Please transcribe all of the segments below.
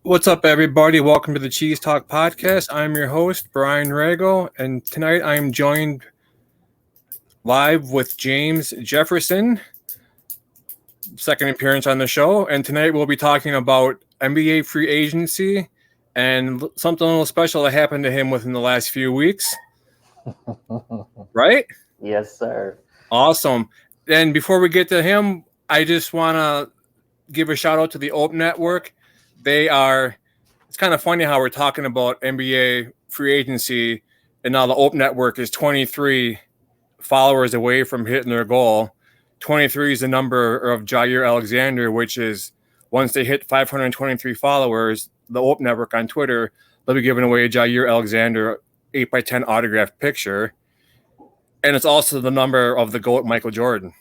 What's up, everybody? Welcome to the Cheese Talk Podcast. I'm your host, Brian Rago, and tonight I am joined live with James Jefferson, second appearance on the show. And tonight we'll be talking about NBA free agency and something a little special that happened to him within the last few weeks. Right? Yes, sir. Awesome. And before we get to him, I just want to give a shout out to the Open Network. It's kind of funny how we're talking about NBA free agency, and now the Open Network is 23 followers away from hitting their goal. 23 is the number of Jair Alexander, which is once they hit 523 followers, the Open Network on Twitter, they'll be giving away a Jair Alexander 8x10 autographed picture. And it's also the number of the GOAT Michael Jordan.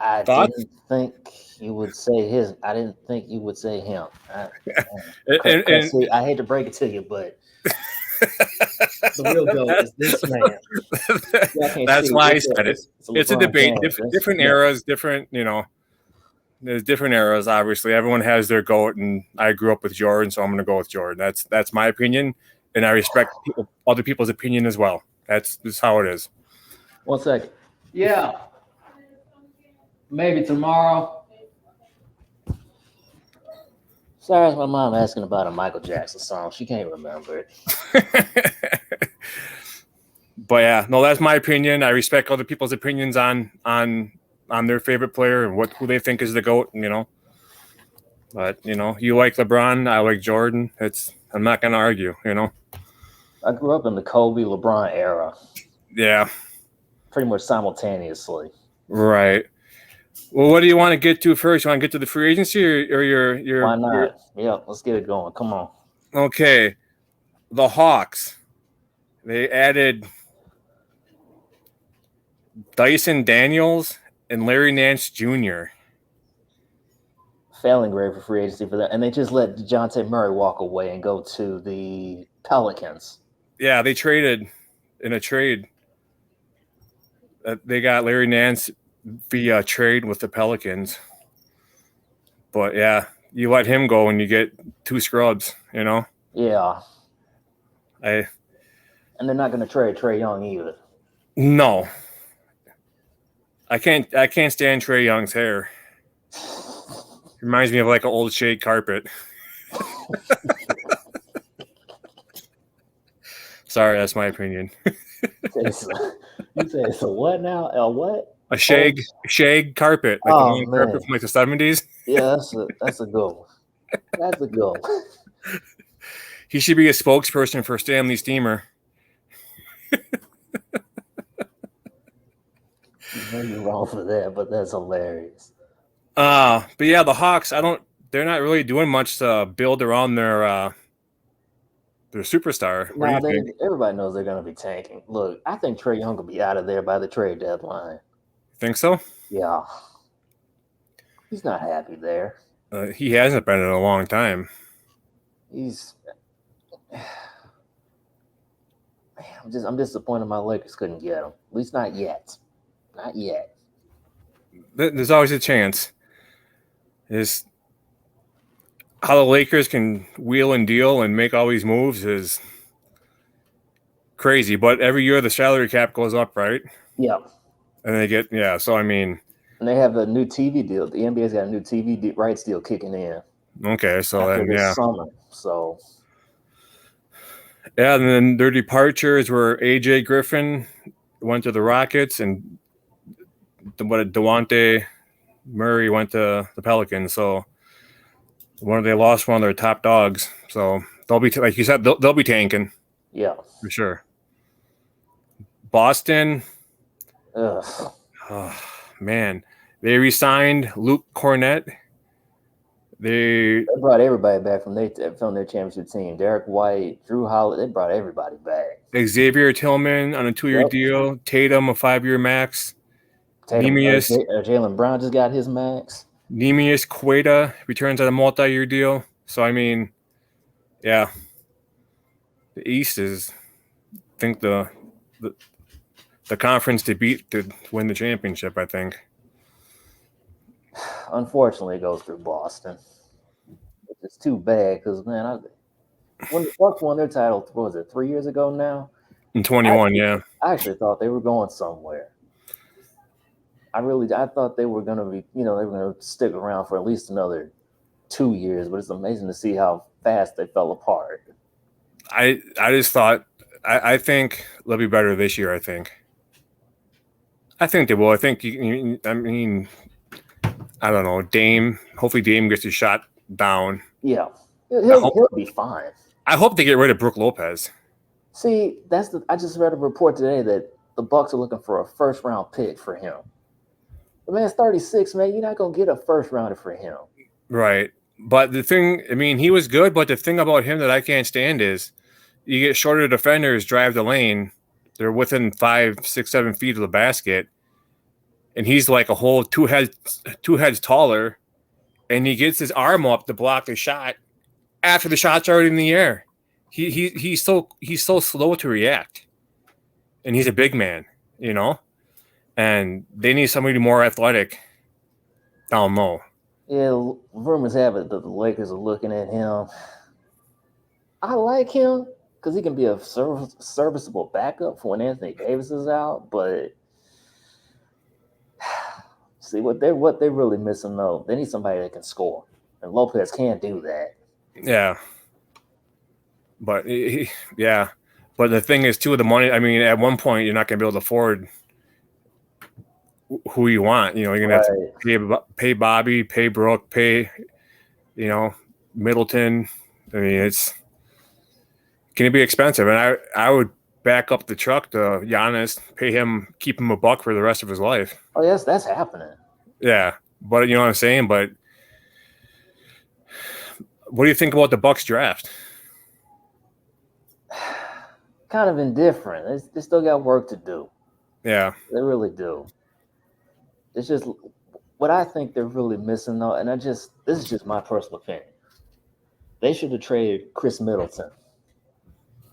I Thoughts? didn't think you would say his. I didn't think you would say him. See, I hate to break it to you, but the real GOAT is this man. That's why I said it. It's a debate. Different eras, different, there's different eras, obviously. Everyone has their GOAT, and I grew up with Jordan, so I'm going to go with Jordan. That's my opinion, and I respect other people's opinion as well. That's how it is. 1 second. Yeah. Maybe tomorrow. Sorry, my mom asking about a Michael Jackson song. She can't remember it. But yeah, no, that's my opinion. I respect other people's opinions on their favorite player and who they think is the GOAT, But, you like LeBron, I like Jordan. I'm not going to argue, I grew up in the Kobe LeBron era. Yeah. Pretty much simultaneously. Right. Well, what do you want to get to first? You want to get to the free agency or your Why not? Yeah, let's get it going. Come on. Okay. The Hawks. They added Dyson Daniels and Larry Nance Jr. Failing grade for free agency for that. And they just let DeJounte Murray walk away and go to the Pelicans. Yeah, they traded in a trade. They got Larry Nance via trade with the Pelicans. But yeah, you let him go and you get two scrubs, Yeah. And they're not going to trade Trae Young either. No. I can't stand Trae Young's hair. Reminds me of like an old shade carpet. Sorry, that's my opinion. You say so what now? What? A shag carpet, like the long carpet from like the 70s. Yeah, that's a good one. That's a good one. He should be a spokesperson for Stanley Steamer. You're wrong for that, but that's hilarious. But yeah, the Hawks, they're not really doing much to build around their superstar. Everybody knows they're going to be tanking. Look, I think Trae Young will be out of there by the trade deadline. Think so? Yeah. He's not happy there. He hasn't been in a long time. I'm disappointed my Lakers couldn't get him. At least not yet. Not yet. There's always a chance. Is how the Lakers can wheel and deal and make all these moves is crazy. But every year the salary cap goes up, right? Yeah. And they get so I mean. And they have a new TV deal. The NBA's got a new TV rights deal kicking in. Okay, so after then this summer. So. Yeah, and then their departures were AJ Griffin went to the Rockets and DeJounte Murray went to the Pelicans. So they lost one of their top dogs. So they'll be like you said, they'll be tanking. Yeah, for sure. Boston. Ugh. Oh, man, they re-signed Luke Cornett. They brought everybody back from their championship team. Derek White, Drew Holiday, they brought everybody back. Xavier Tillman on a 2-year deal. Tatum a 5-year max. Jaylen Brown just got his max. Neemias Queta returns on a multi-year deal. So I mean, yeah, the East is, I think the conference to win the championship. I think. Unfortunately, it goes through Boston. It's too bad because man, when the Bucks won their title, what was it 3 years ago now? In 21, yeah. I actually thought they were going somewhere. I thought they were gonna be, they were gonna stick around for at least another 2 years. But it's amazing to see how fast they fell apart. I just thought I think they'll be better this year. I think they will. I think I mean, I don't know. Dame. Hopefully, Dame gets his shot down. Yeah, he'll be fine. I hope they get rid of Brook Lopez. See, I just read a report today that the Bucks are looking for a first round pick for him. The man's 36, man. You're not gonna get a first rounder for him. Right. But the thing, I mean, he was good, but the thing about him that I can't stand is you get shorter defenders drive the lane. They're within 5, 6, 7 feet of the basket. And he's like a whole two heads taller. And he gets his arm up to block a shot after the shot's already in the air. He's so slow to react. And he's a big man, and they need somebody more athletic down low. Yeah, rumors have it that the Lakers are looking at him. I like him because he can be a serviceable backup for when Anthony Davis is out. But see what they're really missing though. They need somebody that can score, and Lopez can't do that. Yeah, but but the thing is too, the money. I mean, at one point you're not going to be able to afford who you want. You're going to have to pay Bobby, pay Brooke, pay Middleton. I mean, it's going to be expensive, and I would back up the truck to Giannis, pay him, keep him $1 for the rest of his life. Oh yes, that's happening. Yeah, but you know what I'm saying. But what do you think about the Bucks draft? Kind of indifferent. They still got work to do. Yeah, they really do. It's just what I think they're really missing though, and this is just my personal opinion. They should have traded Chris Middleton,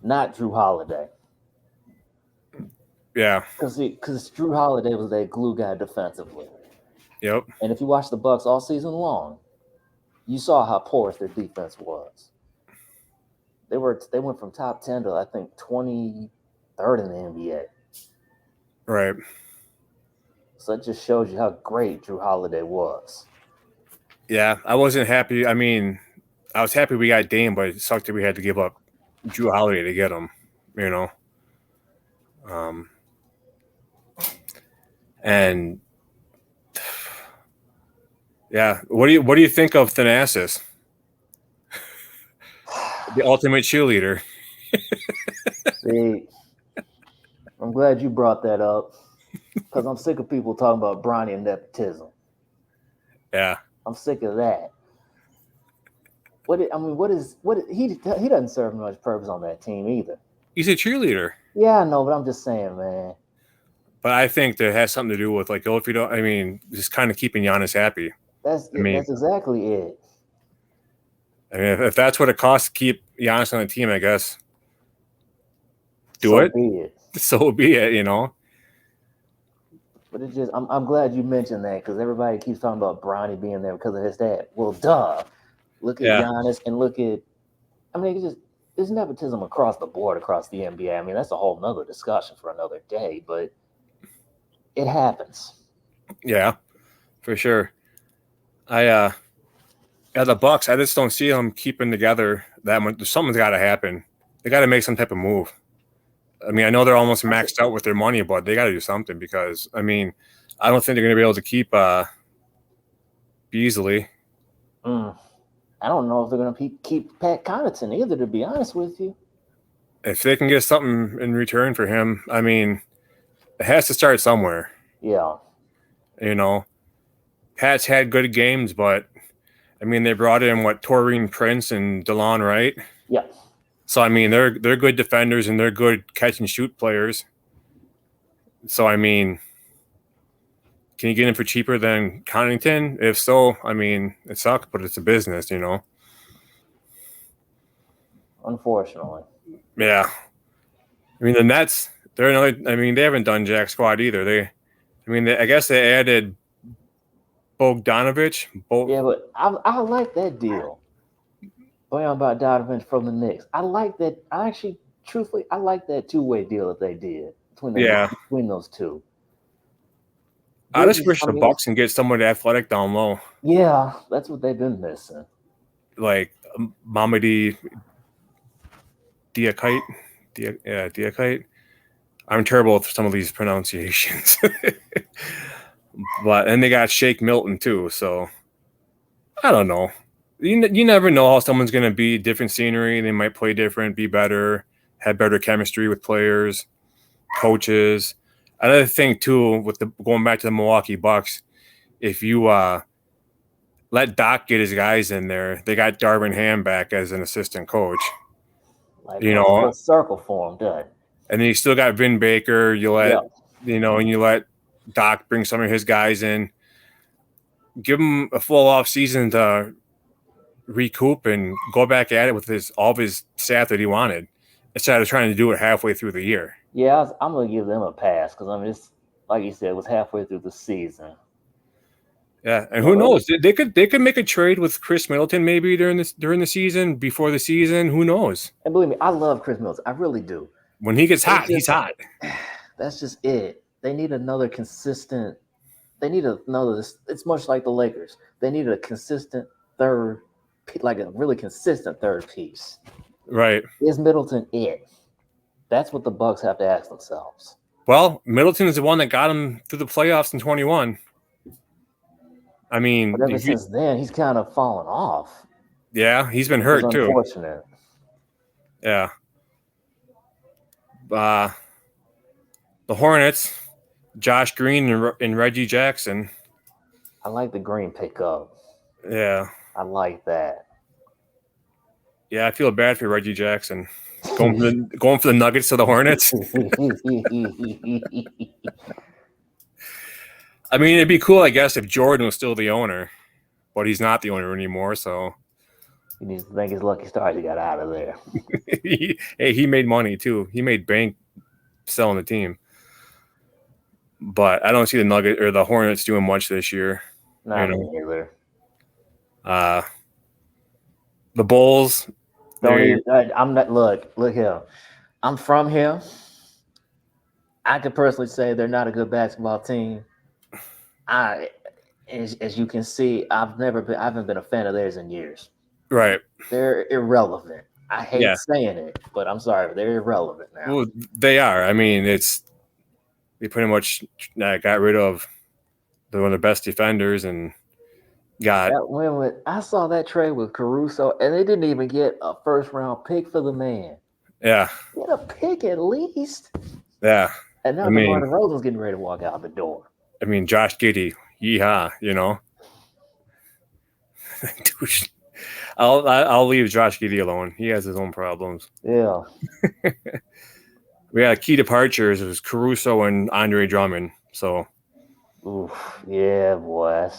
not Drew Holiday. Yeah, because Drew Holiday was that glue guy defensively. Yep. And if you watch the Bucks all season long, you saw how porous their defense was. They went from top 10 to I think 23rd in the NBA. Right. So it just shows you how great Drew Holiday was. Yeah, I wasn't happy. I mean, I was happy we got Dame, but it sucked that we had to give up Drew Holiday to get him. And yeah, what do you think of Thanasis, the ultimate cheerleader? See, I'm glad you brought that up because I'm sick of people talking about Bronny and nepotism. Yeah, I'm sick of that. He doesn't serve much purpose on that team either. He's a cheerleader. Yeah, I know, but I'm just saying, man. But I think that has something to do with if you don't, I mean, just kind of keeping Giannis happy. That's exactly it. I mean, if that's what it costs to keep Giannis on the team, I guess So be it. So be it, But it's just, I'm glad you mentioned that because everybody keeps talking about Bronny being there because of his dad. Well, duh. Look at Giannis and look at, there's nepotism across the board, across the NBA. I mean, that's a whole nother discussion for another day, but it happens. Yeah, for sure. The Bucks, I just don't see them keeping together that much. Something's got to happen. They got to make some type of move. I mean, I know they're almost maxed out with their money, but they got to do something because, I mean, I don't think they're going to be able to keep Beasley. I don't know if they're going to keep Pat Connaughton either, to be honest with you. If they can get something in return for him, I mean, it has to start somewhere. Yeah. Pat's had good games, but, I mean, they brought in, Taurean Prince and DeLon Wright? Yeah. So, I mean, they're good defenders and they're good catch-and-shoot players. So, I mean, can you get him for cheaper than Connaughton? If so, I mean, it sucks, but it's a business, Unfortunately. Yeah. I mean, the Nets, they haven't done jack squad either. I guess they added Bogdanovich. Yeah, but I like that deal. Bojan Bogdanovic from the Knicks. I like that. I actually, truthfully, I like that two-way deal that they did between those two. I just wish the Bucks can get someone athletic down low. Yeah, that's what they've been missing. Like Mamadi Diakite. Diakite. I'm terrible with some of these pronunciations. And they got Shake Milton too, so I don't know. You never know how someone's going to be. Different scenery. They might play different, be better, have better chemistry with players, coaches. Another thing too, with going back to the Milwaukee Bucks, if you let Doc get his guys in there, they got Darvin Ham back as an assistant coach. Like, full circle for him, done. And then you still got Vin Baker. You let and you let Doc bring some of his guys in. Give him a full off season to recoup and go back at it with all of his staff that he wanted, instead of trying to do it halfway through the year. Yeah, I'm going to give them a pass because, I mean, it's like you said, it was halfway through the season. Yeah, and who knows? They could make a trade with Chris Middleton maybe during the season, before the season. Who knows? And believe me, I love Chris Middleton. I really do. When he gets hot, he's hot. That's just it. They need another consistent. It's much like the Lakers. They need a consistent third, like a really consistent third piece. Right. Is Middleton it? That's what the Bucks have to ask themselves. Well, Middleton is the one that got him through the playoffs in 2021. I mean, but ever since then, he's kind of fallen off. Yeah, he's been hurt too. Unfortunate. Yeah. The Hornets, Josh Green and Reggie Jackson. I like the Green pickup. Yeah. I like that. Yeah, I feel bad for Reggie Jackson. Going for the Nuggets to the Hornets. I mean, it'd be cool, I guess, if Jordan was still the owner, but he's not the owner anymore, so. He needs to thank his lucky stars he got out of there. he made money, too. He made bank selling the team. But I don't see the Nuggets or the Hornets doing much this year. Not either. The Bulls. I'm not. Look here. I'm from here. I could personally say they're not a good basketball team. As you can see, I haven't been a fan of theirs in years. Right. They're irrelevant. I hate saying it, but I'm sorry, they're irrelevant now. Well, they are. I mean, they pretty much got rid of one of the best defenders and got. I saw that trade with Caruso, and they didn't even get a first-round pick for the man. Yeah. Get a pick at least. Yeah. And now DeMar DeRozan's getting ready to walk out the door. I mean, Josh Giddey, yeehaw, I'll leave Josh Giddey alone. He has his own problems. Yeah. We had key departures. It was Caruso and Andre Drummond. So. Oof. Yeah, boy.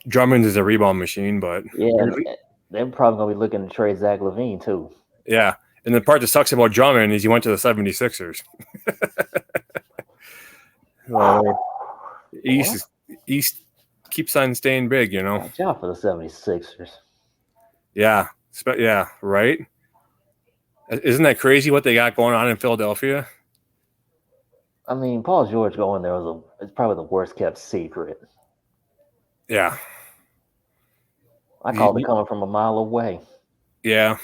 Drummond is a rebound machine, but. Yeah, they're probably going to be looking to trade Zach LaVine, too. Yeah. And the part that sucks about Drummond is he went to the 76ers. East keeps on staying big, Watch out for the 76ers. Yeah. Yeah, right? Isn't that crazy what they got going on in Philadelphia? I mean, Paul George going there it's probably the worst kept secret. Yeah. I called it coming from a mile away. Yeah.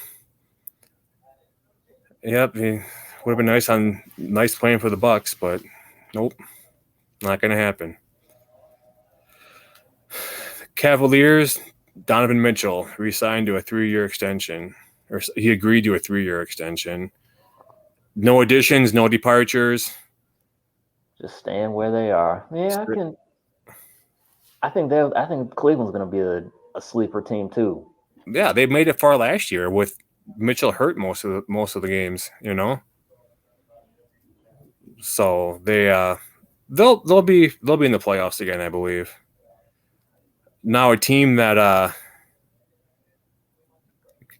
Yep. It would have been nice playing for the Bucks, but nope. Not going to happen. Cavaliers, Donovan Mitchell re-signed to a 3-year extension. Or he agreed to a 3-year extension. No additions, no departures. Just staying where they are. Yeah, I think Cleveland's going to be a sleeper team too. Yeah, they made it far last year with Mitchell hurt most of the games, So they'll be in the playoffs again, I believe. Now a team that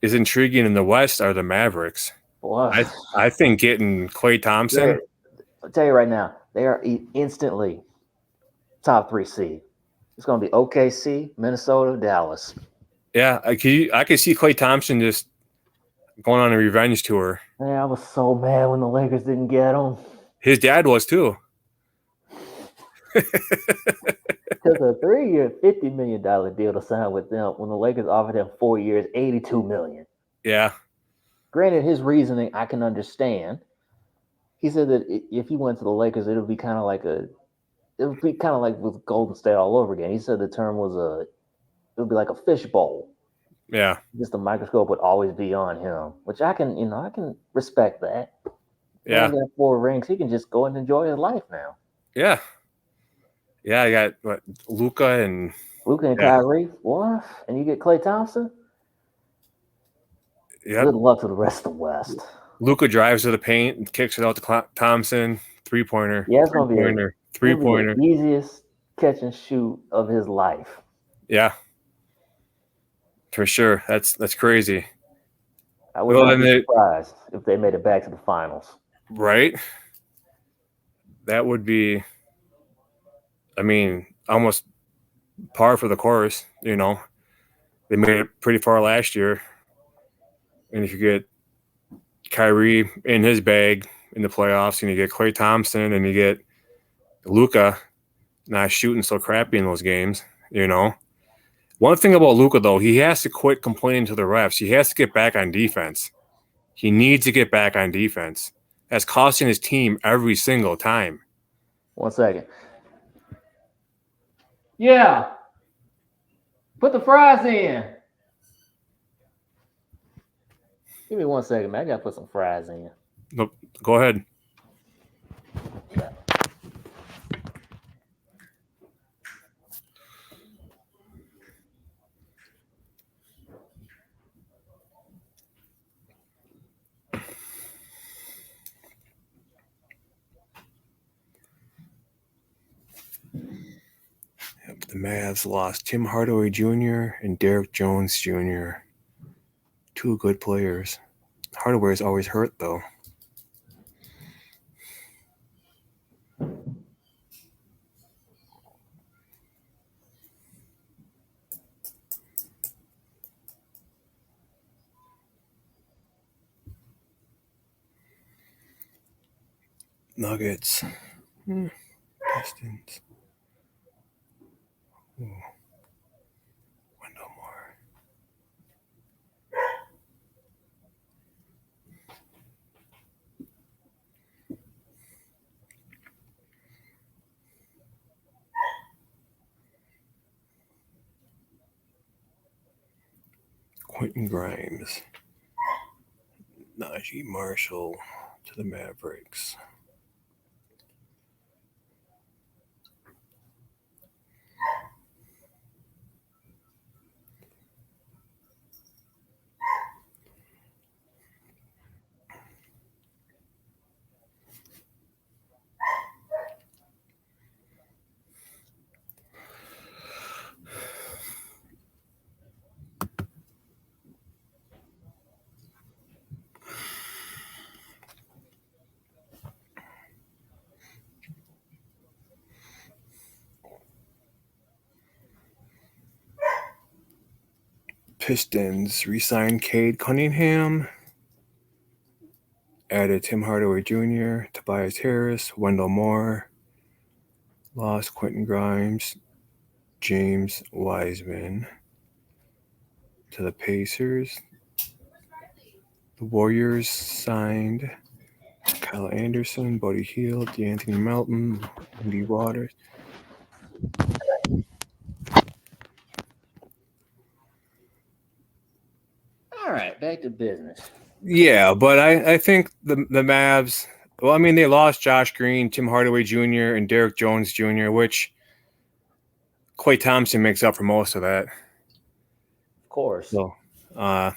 is intriguing in the West are the Mavericks. Boy. I think getting Klay Thompson. I'll tell you right now, they are instantly top 3 seed. It's going to be OKC, Minnesota, Dallas. Yeah, I could see Klay Thompson just going on a revenge tour. Man, I was so mad when the Lakers didn't get him. His dad was too. Took a 3-year, $50 million deal to sign with them when the Lakers offered him 4 years, $82 million. Yeah. Granted, his reasoning I can understand. He said that if he went to the Lakers, it would be kind of like with Golden State all over again. He said the term was it would be like a fishbowl. Yeah. Just the microscope would always be on him, which I can respect that. Yeah. He's got 4 rings. He can just go and enjoy his life now. Yeah. Yeah, I got Luka and Kyrie. What? And you get Klay Thompson? Yep. Good luck to the rest of the West. Luka drives to the paint and kicks it out to Thompson. 3-pointer. Yeah, it's going to be three-pointer. The easiest catch and shoot of his life. Yeah. For sure. That's crazy. I would not be surprised if they made it back to the finals. Right? That would be, almost par for the course, They made it pretty far last year. And if you get Kyrie in his bag in the playoffs, and you get Klay Thompson, and you get Luka not shooting so crappy in those games, One thing about Luka, though, he has to quit complaining to the refs. He has to get back on defense. He needs to get back on defense. That's costing his team every single time. 1 second. Yeah. Put the fries in. Give me 1 second, man. I got to put some fries in. Nope. Go ahead. The Mavs lost Tim Hardaway Jr. and Derek Jones Jr. 2 good players. Hardaway is always hurt, though. Nuggets. Pistons. Ooh. Wendell Moore. Quentin Grimes. Najee Marshall to the Mavericks. Pistons re-signed Cade Cunningham, added Tim Hardaway Jr., Tobias Harris, Wendell Moore, lost Quentin Grimes, James Wiseman to the Pacers. The Warriors signed Kyle Anderson, Buddy Hield, DeAnthony Melton, Andy Waters. All right, back to business. Yeah, but I think the Mavs, they lost Josh Green, Tim Hardaway Jr., and Derek Jones Jr., which Klay Thompson makes up for most of that. Of course. So, the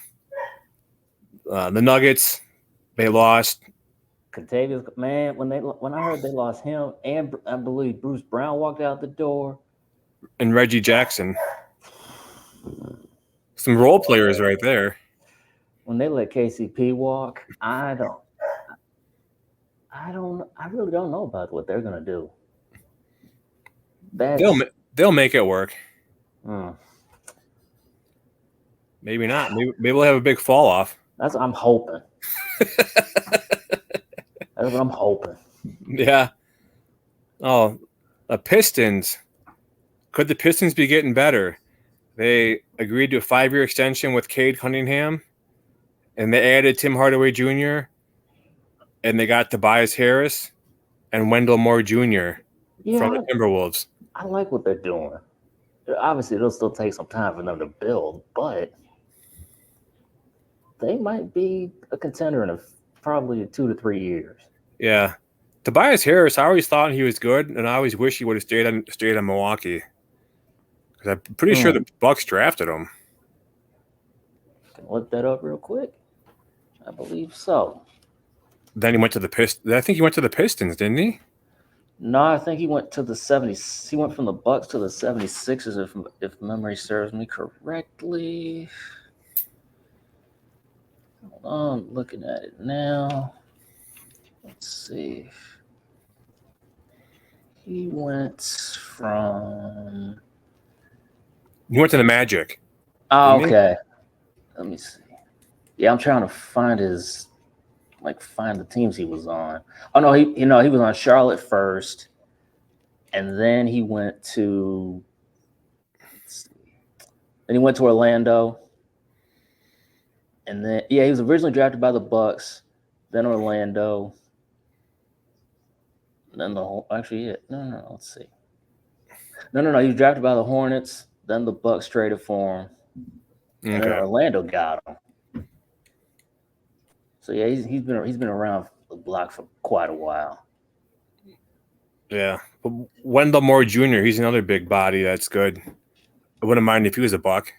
Nuggets, they lost. Contagious, man, when I heard they lost him, and I believe Bruce Brown walked out the door. And Reggie Jackson. Some role players right there. When they let KCP walk, I really don't know about what they're gonna do. They'll make it work. Maybe not. Maybe we'll have a big fall off. That's what I'm hoping. That's what I'm hoping. Yeah. Oh, the Pistons. Could the Pistons be getting better? They agreed to a 5-year extension with Cade Cunningham, and they added Tim Hardaway Jr., and they got Tobias Harris and Wendell Moore Jr. from the Timberwolves. I like what they're doing. Obviously, it'll still take some time for them to build, but they might be a contender in probably 2 to 3 years. Yeah. Tobias Harris, I always thought he was good, and I always wish he would have stayed on Milwaukee. Because I'm pretty sure the Bucks drafted him. Can look that up real quick. I believe so. Then he went to the Pistons. I think he went to the Pistons, didn't he? No, I think he went to the 70s. He went from the Bucks to the 76ers, if memory serves me correctly. Hold on, looking at it now. Let's see. He went from. He went to the Magic. Oh, okay. Let me see. Yeah, I'm trying to find the teams he was on. Oh no, he was on Charlotte first, and then he went to. Then he went to Orlando, and then he was originally drafted by the Bucks, then Orlando, then let's see. No, he was drafted by the Hornets, then the Bucks traded for him, and then Orlando got him. So yeah, he's been around the block for quite a while. Yeah, but Wendell Moore Jr., he's another big body that's good. I wouldn't mind if he was a Buck.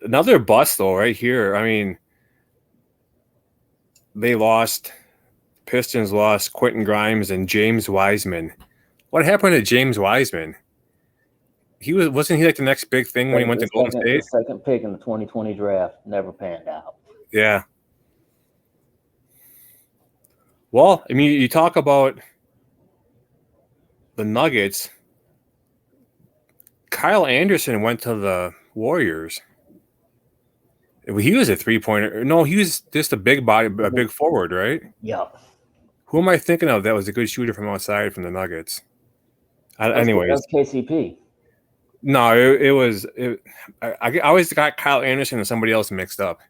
Another bust though, right here. I mean, Pistons lost Quentin Grimes and James Wiseman. What happened to James Wiseman? Wasn't he like the next big thing when he went to Golden State? The second pick in the 2020 draft never panned out. Yeah. Well, I mean, you talk about the Nuggets. Kyle Anderson went to the Warriors. He was a 3-pointer. No, he was just a big forward, right? Yep. Who am I thinking of that was a good shooter from outside from the Nuggets? Anyways. That's KCP. No, it was. I always got Kyle Anderson and somebody else mixed up.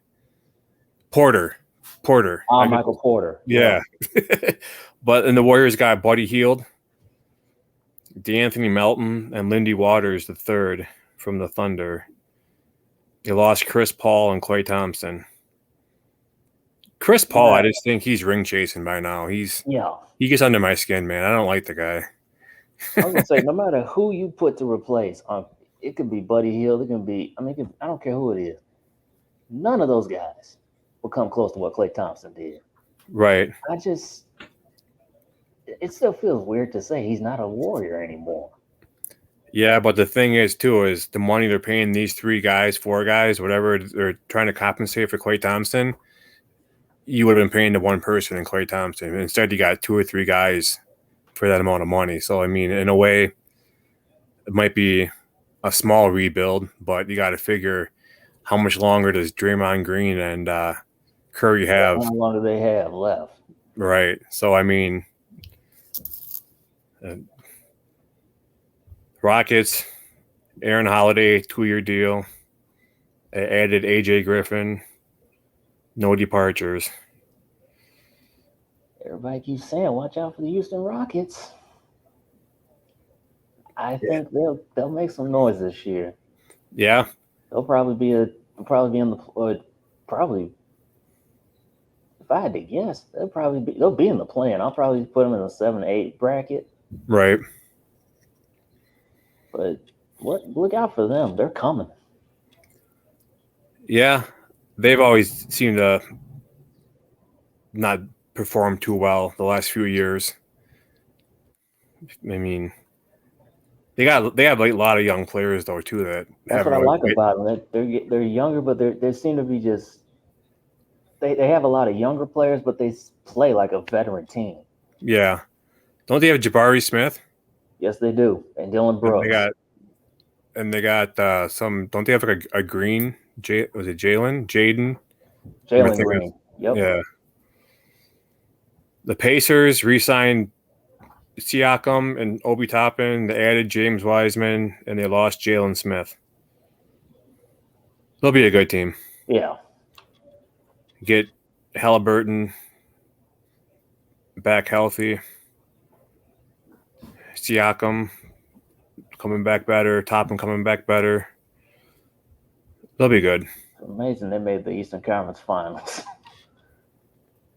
Porter. Michael Porter. Yeah. But and the Warriors got Buddy Hield, DeAnthony Melton, and Lindy Waters III from the Thunder. They lost Chris Paul and Klay Thompson. Chris Paul, I just think he's ring chasing by now. He gets under my skin, man. I don't like the guy. I was gonna say, no matter who you put to replace, it could be Buddy Hield. It can be. I don't care who it is. None of those guys will come close to what Klay Thompson did. Right. It still feels weird to say he's not a Warrior anymore. Yeah, but the thing is the money they're paying these 4 guys, whatever they're trying to compensate for Klay Thompson. You would have been paying to one person in Klay Thompson. Instead, you got 2 or 3 guys for that amount of money. So, I mean, in a way, it might be a small rebuild, but you got to figure how much longer does Draymond Green and Curry have? How long do they have left? Right. So, I mean, Rockets, Aaron Holiday, 2-year deal. They added AJ Griffin. No departures. Everybody keeps saying, watch out for the Houston Rockets. I think they'll make some noise this year. Yeah. They'll probably be in the if I had to guess, they'll be in the play-in. I'll probably put them in the 7-8 bracket. Right. But look out for them. They're coming. Yeah. They've always seemed to not perform too well the last few years. I mean, they have like a lot of young players though too. That's what I like about them. They're younger, but they seem to be just. They have a lot of younger players, but they play like a veteran team. Yeah, don't they have Jabari Smith? Yes, they do, and Dylan Brooks. and they got some. Don't they have like a green? Was it Jalen? Jaden? Jalen Green. Yep. Yeah. The Pacers re-signed Siakam and Obi Toppin. They added James Wiseman, and they lost Jalen Smith. They'll be a good team. Yeah. Get Halliburton back healthy. Siakam coming back better. Toppin coming back better. They'll be good. It's amazing they made the Eastern Conference Finals.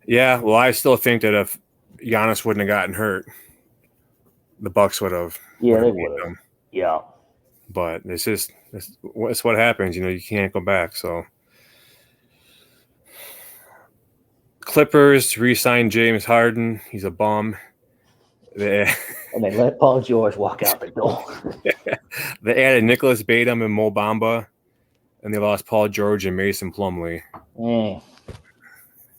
Yeah, well, I still think that if Giannis wouldn't have gotten hurt, the Bucks would have. Yeah, they would have. Yeah. But it's what happens. You can't go back. So Clippers re-signed James Harden. He's a bum. And they let Paul George walk out the door. They added Nicholas Batum and Mo Bamba, and they lost Paul George and Mason Plumlee.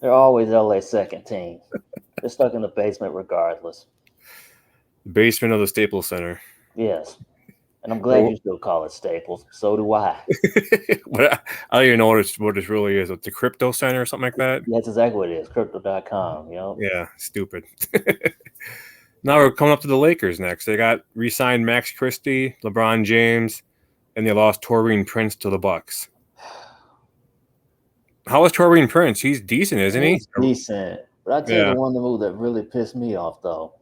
They're always LA's second team. They're stuck in the basement regardless. The basement of the Staples Center. Yes. And I'm glad you still call it Staples. So do I. But I don't even know what it really is. It's the Crypto Center or something like that? That's exactly what it is. Crypto.com, Yeah, stupid. Now we're coming up to the Lakers next. They got re-signed Max Christie, LeBron James, and they lost Taurean Prince to the Bucks. How is Taurean Prince? He's decent, isn't he? He's decent. But I tell you the one move that really pissed me off, though.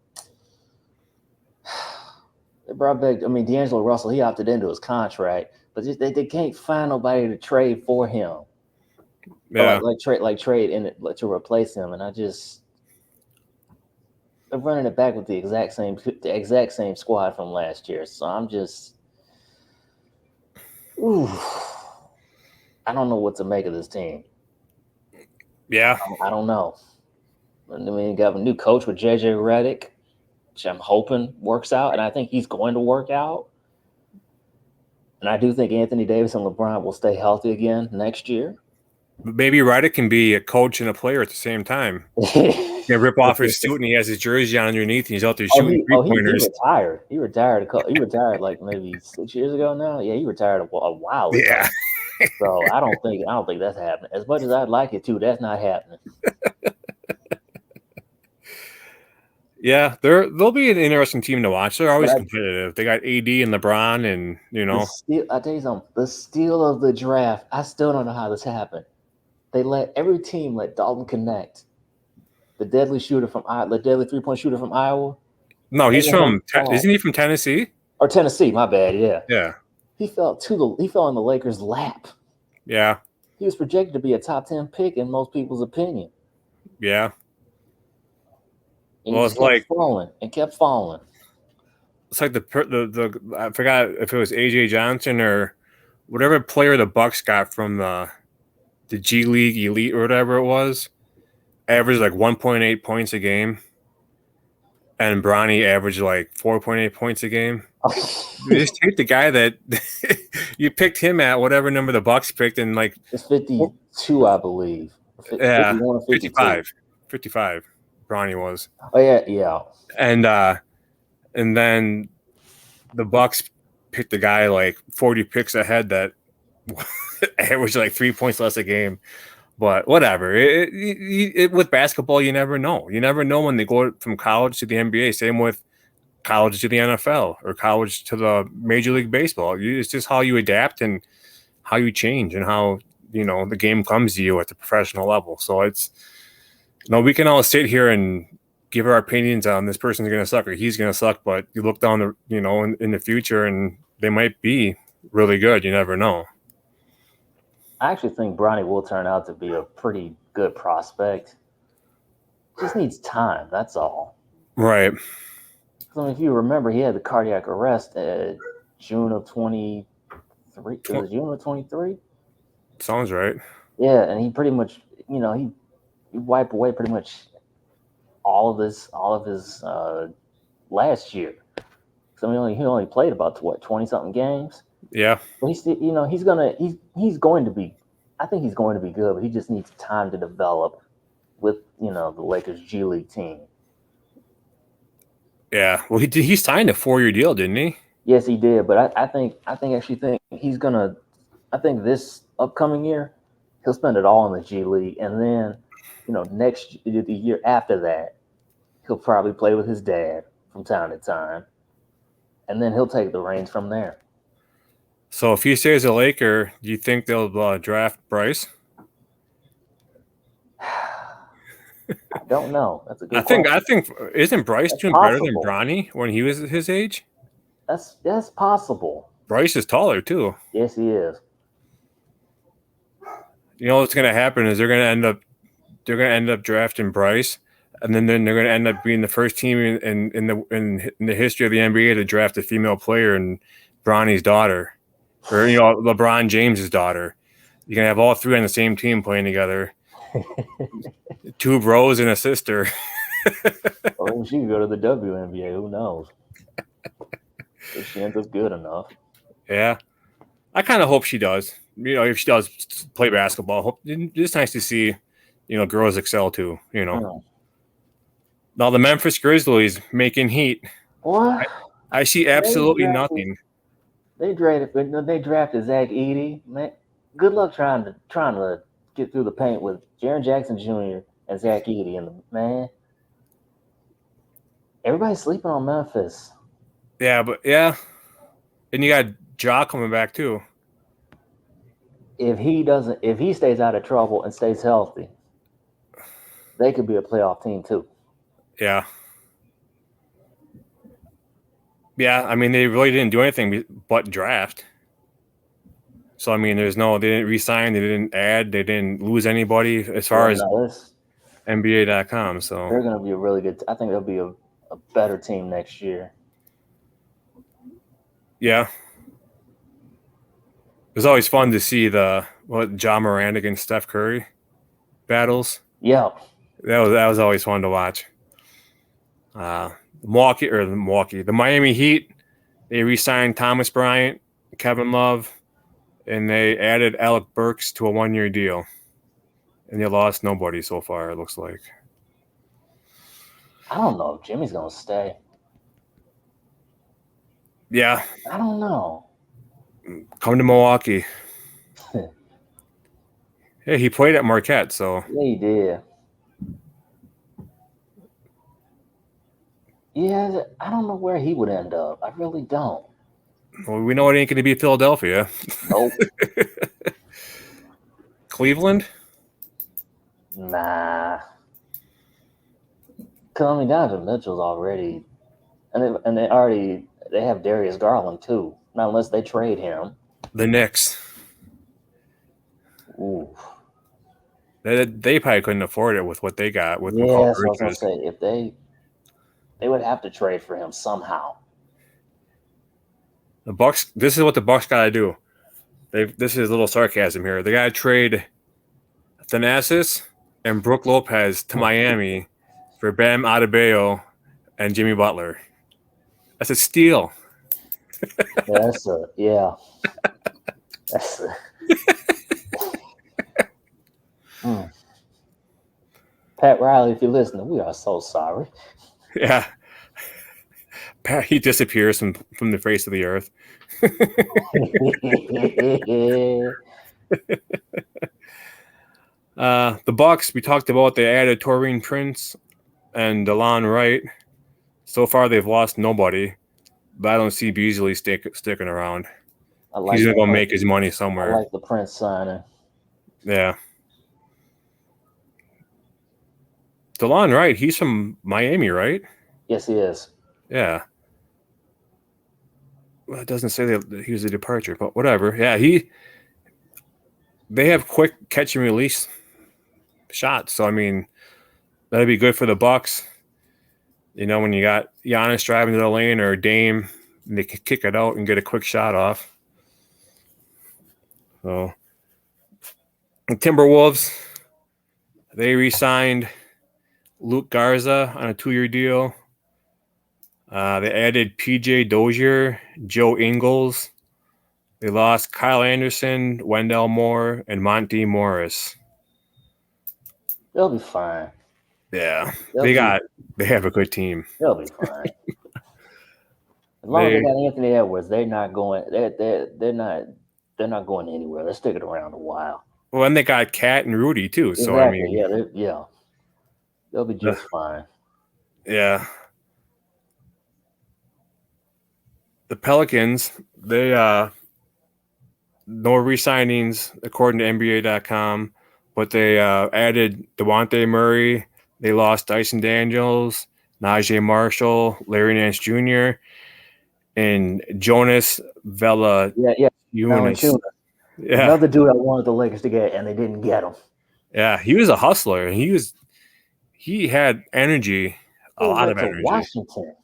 They brought back, D'Angelo Russell, he opted into his contract, but they can't find nobody to trade for him. Yeah. Like trade in it to replace him. And they're running it back with the exact same squad from last year. So I'm just I don't know what to make of this team. Yeah. I don't know. You got a new coach with JJ Redick, which I'm hoping works out, and I think he's going to work out. And I do think Anthony Davis and LeBron will stay healthy again next year. Maybe Redick can be a coach and a player at the same time. He rip off his suit and he has his jersey on underneath and he's out there shooting three-pointers. He retired. He retired like maybe 6 years ago now. Yeah, he retired a while ago. Yeah. So I don't think that's happening. As much as I'd like it to, that's not happening. Yeah, they'll be an interesting team to watch. They're always competitive. They got AD and LeBron, and I tell you something. The steal of the draft. I still don't know how this happened. They let every team let Dalton Connect, the deadly 3-point shooter from Iowa. No, he's isn't he from Tennessee? Or Tennessee? My bad. Yeah. Yeah. He fell in the Lakers' lap. Yeah. He was projected to be a top 10 pick in most people's opinion. Yeah. And he kept falling. It's like the I forgot if it was AJ Johnson or whatever player the Bucks got from the G League Elite or whatever it was, averaged like 1.8 points a game, and Bronny averaged like 4.8 points a game. You just take the guy that you picked him at whatever number the Bucks picked, and like it's 52, I believe. 51 or 55. Bronny was. Oh yeah. And then the Bucks picked a guy like 40 picks ahead that averaged like 3 points less a game. But whatever. With basketball, you never know. You never know when they go from college to the NBA. Same with college to the NFL or college to the Major League Baseball. It's just how you adapt and how you change and how the game comes to you at the professional level. So we can all sit here and give our opinions on this person's going to suck or he's going to suck, but you look down in the future and they might be really good. You never know. I actually think Bronny will turn out to be a pretty good prospect. Just needs time. That's all. Right. If you remember, he had the cardiac arrest June of 23. It was June of 23. Sounds right. Yeah, and he pretty much, he wiped away pretty much all of his last year. So he only played about 20-something games. Yeah. But he's going to be. I think he's going to be good, but he just needs time to develop with the Lakers G League team. Yeah. Well, he signed a 4-year deal, didn't he? Yes, he did. But I think he's gonna. I think this upcoming year, he'll spend it all in the G League, and then, the year after that, he'll probably play with his dad from time to time, and then he'll take the reins from there. So if he stays a Laker, do you think they'll draft Bryce? I don't know. That's a good question. I think isn't Bryce That's doing better than possible. Bronny when he was his age? That's possible. Bryce is taller too. Yes, he is. You know what's going to happen is they're going to end up drafting Bryce, and then they're going to end up being the first team in the history of the NBA to draft a female player and Bronny's daughter, or LeBron James's daughter. You're going to have all three on the same team playing together. Two bros and a sister. Or she could go to the WNBA. Who knows? If she ends up good enough. Yeah, I kind of hope she does. If she does play basketball, it's nice to see, girls excel too. Now the Memphis Grizzlies making heat. What? I see absolutely nothing. They drafted Zach Edey. Man, good luck trying to get through the paint with Jaren Jackson Jr. and Zach Edey. And man, everybody's sleeping on Memphis. Yeah, and you got Ja coming back too. If he stays out of trouble and stays healthy, they could be a playoff team too. Yeah. Yeah, I mean, they really didn't do anything but draft. So, I mean, they didn't re-sign, they didn't add, they didn't lose anybody as far as NBA.com. So they're going to be a really good. I think they'll be a better team next year. Yeah. It was always fun to see Ja Morant against Steph Curry battles. Yeah. That was always fun to watch. The Miami Heat, they re-signed Thomas Bryant, Kevin Love, and they added Alec Burks to a 1-year deal. And they lost nobody so far, it looks like. I don't know if Jimmy's going to stay. Yeah. I don't know. Come to Milwaukee. Hey, he played at Marquette, so. Yeah, he did. Yeah, I don't know where he would end up. I really don't. Well, we know it ain't going to be Philadelphia. Nope. Cleveland? Nah. Because, Donovan Mitchell's already... And they have Darius Garland, too. Not unless they trade him. The Knicks. Ooh. They probably couldn't afford it with what they got. With that's what I was going to say. If they would have to trade for him somehow. The Bucks. This is what the Bucks got to do. This is a little sarcasm here. They got to trade Thanasis and Brook Lopez to Miami for Bam Adebayo and Jimmy Butler. That's a steal. That's Pat Riley, if you're listening, we are so sorry. Yeah. He disappears from the face of the earth. The Bucks, we talked about, they added Taurean Prince and DeLon Wright. So far, they've lost nobody, but I don't see Beasley sticking around. He's going to go make his money somewhere. I like the Prince signing. Yeah. DeLon Wright, he's from Miami, right? Yes, he is. Yeah. Well, it doesn't say that he was a departure, but whatever. Yeah, they have quick catch and release shots, so I mean, that'd be good for the Bucks. When you got Giannis driving to the lane or Dame, they can kick it out and get a quick shot off. So, the Timberwolves, they re-signed Luke Garza on a 2-year deal. They added PJ Dozier, Joe Ingles. They lost Kyle Anderson, Wendell Moore, and Monty Morris. They'll be fine. Yeah, they have a good team. They'll be fine. As long as they got Anthony Edwards, they're not going. They're not going anywhere. They're sticking around a while. Well, and they got Cat and Rudy too. So Exactly. I mean, Yeah. They'll be just fine. Yeah. The Pelicans, they no re-signings according to NBA.com, but they added Devontae Murray. They lost Dyson Daniels, Najee Marshall, Larry Nance Jr., and Jonas Yeah. Valanciunas. Yeah, Another dude I wanted the Lakers to get, and they didn't get him. yeah, he was a hustler. He had energy, a lot of energy. Washington.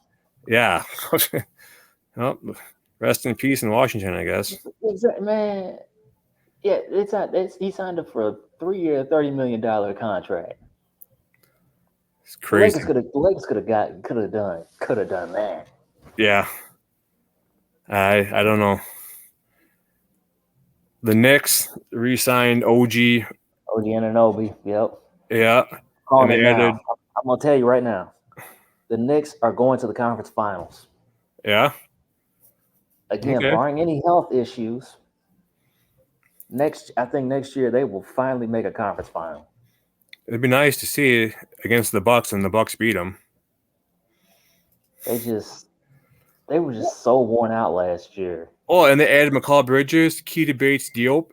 Yeah. Well, rest in peace in Washington, I guess. Exactly, man. Yeah, he signed up for a 3-year, $30 million contract. It's crazy. The Lakers could have done that. Yeah. I don't know. The Knicks re-signed OG. OG Anunoby. Yep. Yeah. I'm gonna tell you right now. The Knicks are going to the conference finals. Yeah. Again, barring any health issues, I think next year they will finally make a conference final. It'd be nice to see against the Bucks, and the Bucks beat them. They were just so worn out last year. Oh, and they added McCall Bridges, Keita Bates Diop,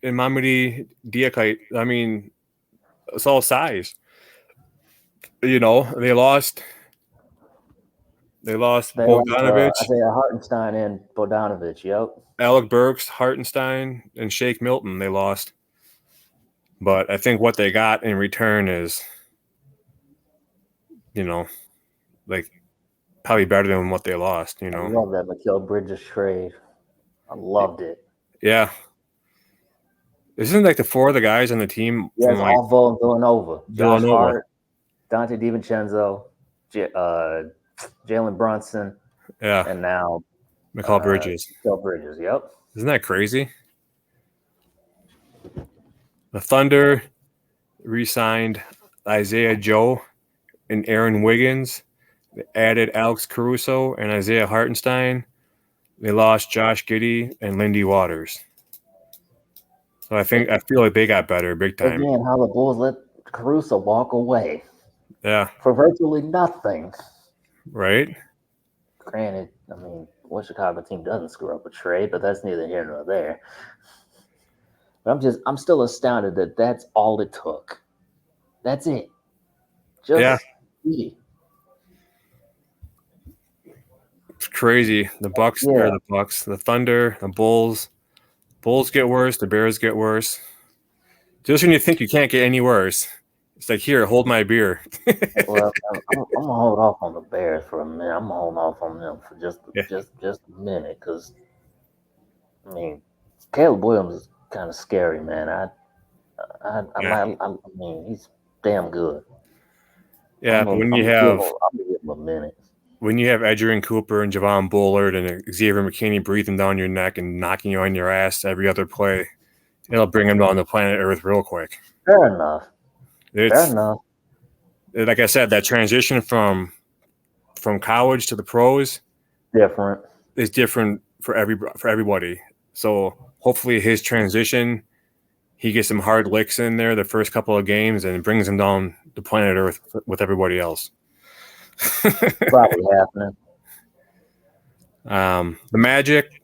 and Mamadi Diakite. I mean, it's all size. You know, they lost Bogdanovich. Isaiah Hartenstein and Bogdanovich, yep. Alec Burks, Hartenstein, and Shake Milton, they lost. But I think what they got in return is, like probably better than what they lost, I love that Mikal Bridges trade. I loved it. Yeah. Isn't like the four of the guys on the team? Yeah, it's Alvo and Villanova. Josh Hart, Dante DiVincenzo, Jalen Brunson. Yeah. And now Mikal Bridges. Mikal Bridges, yep. Isn't that crazy? The Thunder re-signed Isaiah Joe and Aaron Wiggins. They added Alex Caruso and Isaiah Hartenstein. They lost Josh Giddey and Lindy Waters. So I feel like they got better big time. Again, how the Bulls let Caruso walk away. Yeah. For virtually nothing. Right? Granted, I mean, one Chicago team doesn't screw up a trade, but that's neither here nor there. But I'm still astounded that that's all it took. That's it. Easy. It's crazy. The Bucks, the Thunder, the Bulls. Bulls get worse. The Bears get worse. Just when you think you can't get any worse, it's like, here, hold my beer. Well, I'm gonna hold off on the Bears for a minute. I'm gonna hold off on them for just a minute, because I mean, Caleb Williams is kind of scary, man. I mean, he's damn good. Yeah, but when you have Edgerrin Cooper and Javon Bullard and Xavier McKinney breathing down your neck and knocking you on your ass every other play, it'll bring them down to planet Earth real quick. Fair enough. Like I said, that transition from college to the pros is different for everybody. So hopefully his transition, he gets some hard licks in there the first couple of games and brings him down to planet Earth with everybody else. Probably happening. The Magic,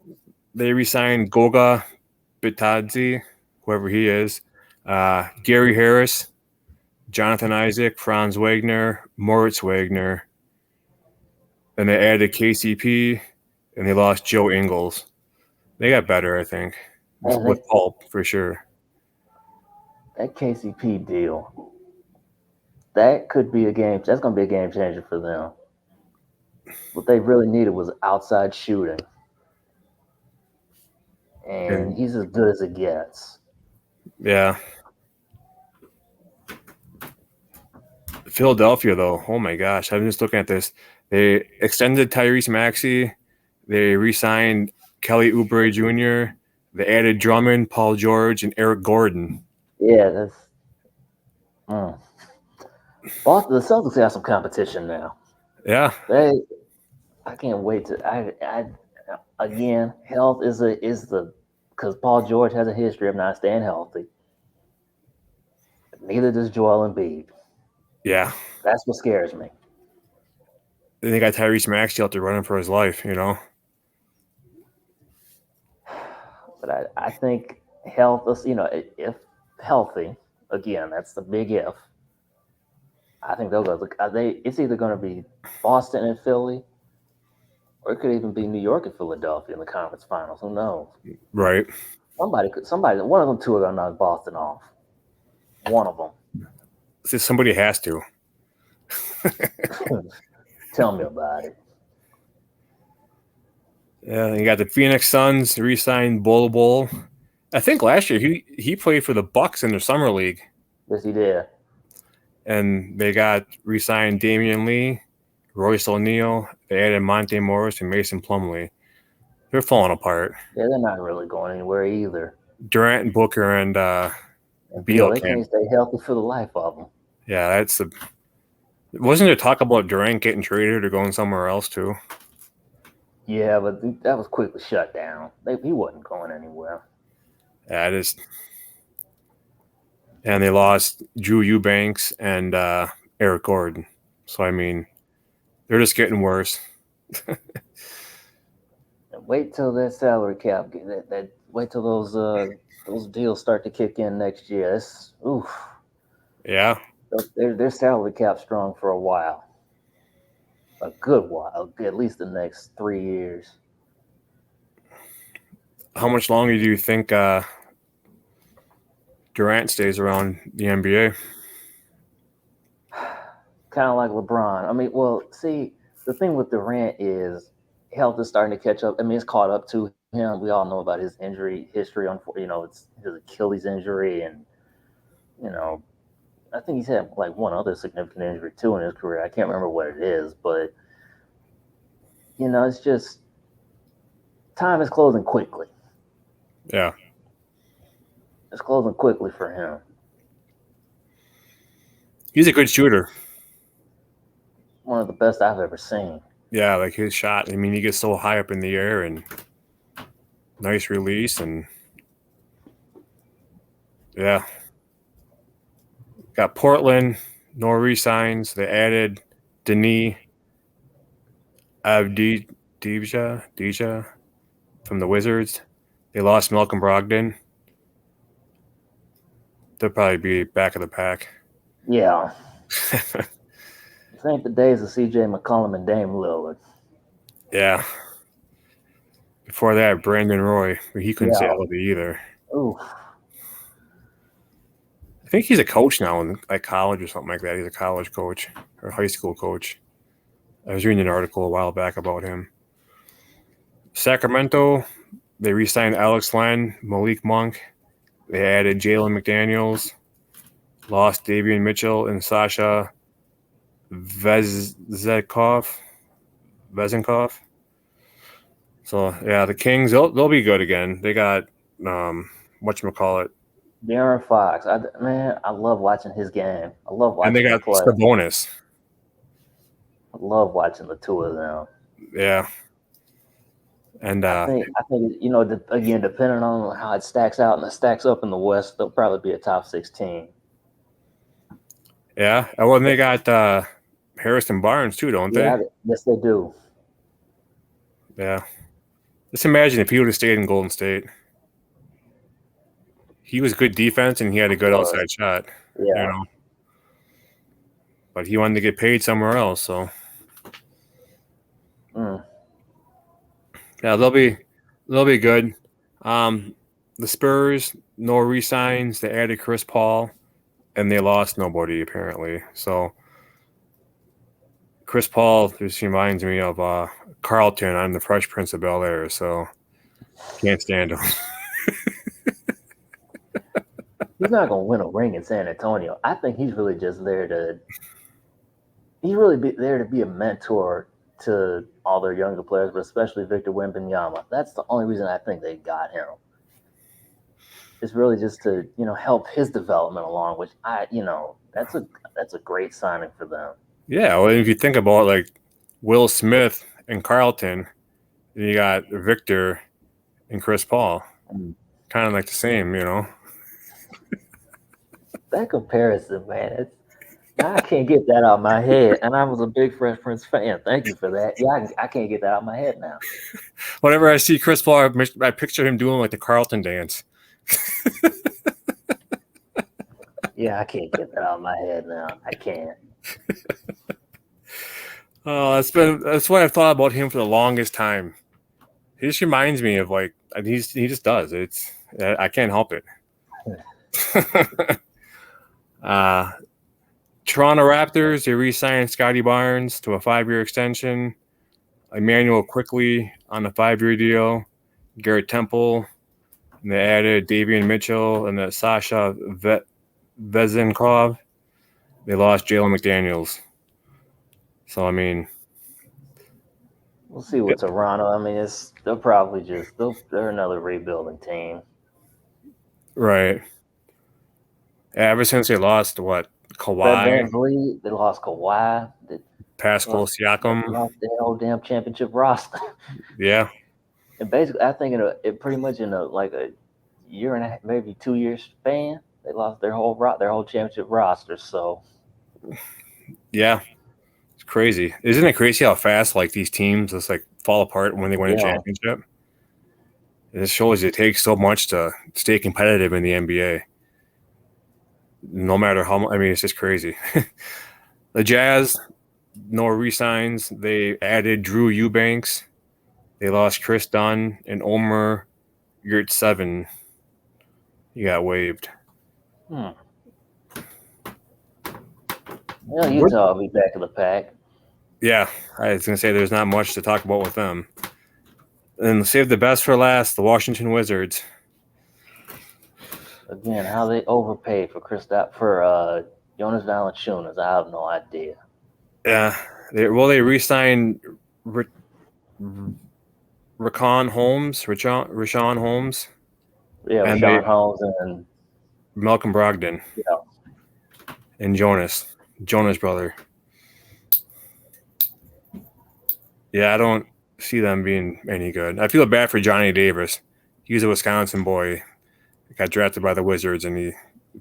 they re-signed Goga Bitadze, whoever he is, Gary Harris, Jonathan Isaac, Franz Wagner, Moritz Wagner, and they added KCP, and they lost Joe Ingles. They got better, I think, with Pulp for sure. That KCP deal, that could be that's going to be a game changer for them. What they really needed was outside shooting, and he's as good as it gets. Yeah. Philadelphia, though, oh my gosh, I'm just looking at this. They extended Tyrese Maxey. They re-signed Kelly Oubre Jr. They added Drummond, Paul George, and Eric Gordon. Yeah, that's. Boston, the Celtics have some competition now. Yeah. I can't wait to. I again, health is the because Paul George has a history of not staying healthy. Neither does Joel Embiid. Yeah. That's what scares me. Then they got Tyrese Maxey out there running for his life, you know? But I think health is, if healthy, again, that's the big if. I think they'll go. It's either going to be Boston and Philly, or it could even be New York and Philadelphia in the conference finals. Who knows? Right. One of them two are going to knock Boston off. One of them. See, somebody has to. Tell me about it. Yeah, you got the Phoenix Suns re-signed Bol Bol. I think last year he played for the Bucks in their summer league. Yes, he did. And they got re-signed Damian Lee, Royce O'Neal. They added Monte Morris and Mason Plumlee. They're falling apart. Yeah, they're not really going anywhere either. Durant and Booker and Beal they can't stay healthy for the life of them. Yeah, that's the. Wasn't there talk about Durant getting traded or going somewhere else too? Yeah, but that was quickly shut down. He wasn't going anywhere. Yeah, it is. And they lost Drew Eubanks and Eric Gordon. So, I mean, they're just getting worse. Wait till that salary cap. Wait till those deals start to kick in next year. Oof. Yeah. Their salary cap strong for a while. A good while, at least the next 3 years. How much longer do you think Durant stays around the NBA? Kind of like LeBron. I mean, well, see, the thing with Durant is health is starting to catch up. I mean, it's caught up to him. We all know about his injury history. It's his Achilles injury, and I think he's had like one other significant injury too in his career. I can't remember what it is, but it's just time is closing quickly. Yeah. It's closing quickly for him. He's a good shooter. One of the best I've ever seen. Yeah, like his shot. I mean, he gets so high up in the air and nice release and yeah. Got Portland, no re-signs. They added Denis Avdija from the Wizards. They lost Malcolm Brogdon. They'll probably be back of the pack. Yeah. This ain't the days of CJ McCollum and Dame Lillard. Yeah. Before that, Brandon Roy, but he couldn't say healthy either. Ooh. I think he's a coach now in like college or something like that. He's a college coach or high school coach. I was reading an article a while back about him. Sacramento, they re-signed Alex Len, Malik Monk. They added Jalen McDaniels, lost Davion Mitchell and Sasha Vezenkov. So yeah, the Kings they'll be good again. They got whatchamacallit. De'Aaron Fox. I love watching his game. I love watching. And they got Sabonis. I love watching the two of them. Yeah. And I think again, depending on how it stacks out and it stacks up in the West, they'll probably be a top 16. Yeah. Well, and they got Harrison Barnes too, don't they? Yes, they do. Yeah. Just imagine if he would have stayed in Golden State. He was good defense and he had a good outside shot. Yeah. But he wanted to get paid somewhere else, so. Yeah, they'll be good. The Spurs, no re-signs. They added Chris Paul, and they lost nobody apparently. So Chris Paul just reminds me of Carlton on The Fresh Prince of Bel-Air. So can't stand him. He's not gonna win a ring in San Antonio. I think he's really just there to. He's really there to be a mentor to all their younger players, but especially Victor Wembanyama. That's the only reason I think they got him. It's really just to help his development along, which that's a great signing for them. Yeah, well, if you think about like Will Smith and Carlton. And you got Victor and Chris Paul. Kind of like the same, you know. That comparison, man, I can't get that out of my head. And I was a big Fresh Prince fan. Thank you for that. Yeah, I can't get that out of my head now. Whenever I see Chris Paul, I picture him doing like the Carlton dance. Yeah, I can't get that out of my head now. I can't. Oh, that's what I've thought about him for the longest time. He just reminds me of like he just does. I can't help it. Toronto Raptors, they re-signed Scotty Barnes to a 5-year extension. Emmanuel Quickly on a 5-year deal. Garrett Temple. And they added Davian Mitchell and the Sasha Vezenkov. They lost Jalen McDaniels. So, I mean... We'll see with Toronto. I mean, they'll probably they're another rebuilding team. Right. Ever since they lost, Kawhi? They lost Kawhi. Pascal Siakam. They lost their whole damn championship roster. Yeah. And basically, I think it pretty much in a year and a half, maybe 2 years span, they lost their whole championship roster. So, yeah, it's crazy. Isn't it crazy how fast like these teams just like fall apart when they win a championship? It shows it takes so much to stay competitive in the NBA. No matter how much, I mean, it's just crazy. The Jazz, no re-signs. They added Drew Eubanks. They lost Chris Dunn and Omer Yurtseven. He got waived. Well, Utah will be back in the pack. Yeah, I was going to say there's not much to talk about with them. And save the best for last, the Washington Wizards. Again, how they overpaid for Jonas Valanciunas, I have no idea. Yeah, they re-signed Richaun Holmes. Yeah, and Richaun Holmes and Malcolm Brogdon. Yeah. And Jonas brother. Yeah, I don't see them being any good. I feel bad for Johnny Davis. He's a Wisconsin boy. He got drafted by the Wizards, and I